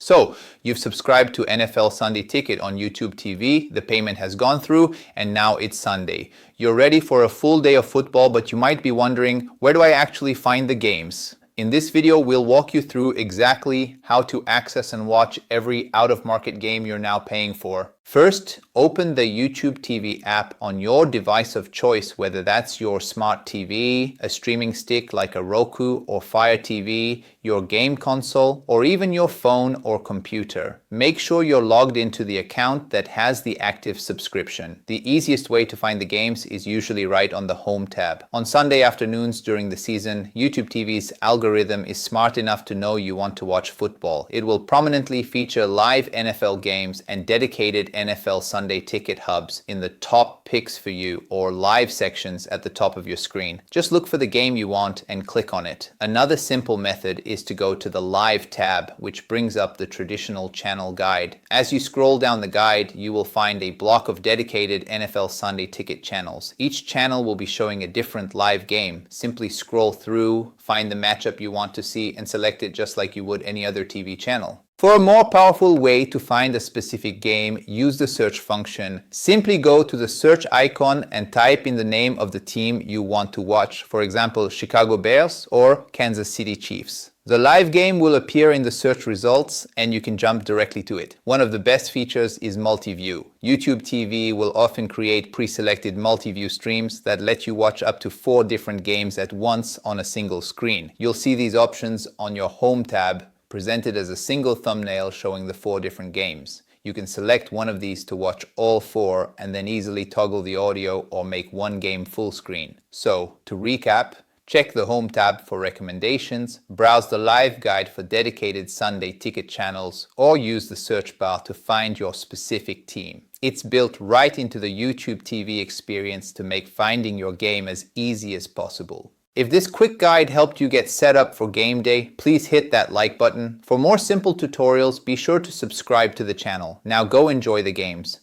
So, you've subscribed to NFL Sunday Ticket on YouTube TV, the payment has gone through, and now it's Sunday. You're ready for a full day of football, but you might be wondering, where do I actually find the games? In this video, we'll walk you through exactly how to access and watch every out-of-market game you're now paying for. First, open the YouTube TV app on your device of choice, whether that's your Smart TV, a streaming stick like a Roku or Fire TV, your game console, or even your phone or computer. Make sure you're logged into the account that has the active subscription. The easiest way to find the games is usually right on the Home tab. On Sunday afternoons during the season, YouTube TV's algorithm is smart enough to know you want to watch football. It will prominently feature live NFL games and dedicated NFL Sunday Ticket hubs in the top picks for you, or live sections at the top of your screen. Just look for the game you want and click on it. Another simple method is to go to the Live tab, which brings up the traditional channel guide. As you scroll down the guide, you will find a block of dedicated NFL Sunday Ticket channels. Each channel will be showing a different live game. Simply scroll through, find the matchup you want to see, and select it just like you would any other TV channel. For a more powerful way to find a specific game, use the search function. Simply go to the search icon and type in the name of the team you want to watch, for example, Chicago Bears or Kansas City Chiefs. The live game will appear in the search results and you can jump directly to it. One of the best features is Multiview. YouTube TV will often create pre-selected multi-view streams that let you watch up to 4 different games at once on a single screen. You'll see these options on your Home tab, presented as a single thumbnail showing the 4 different games. You can select one of these to watch all 4 and then easily toggle the audio or make one game full screen. So, to recap, check the Home tab for recommendations, browse the live guide for dedicated Sunday Ticket channels, or use the search bar to find your specific team. It's built right into the YouTube TV experience to make finding your game as easy as possible. If this quick guide helped you get set up for game day, please hit that like button. For more simple tutorials, be sure to subscribe to the channel. Now go enjoy the games.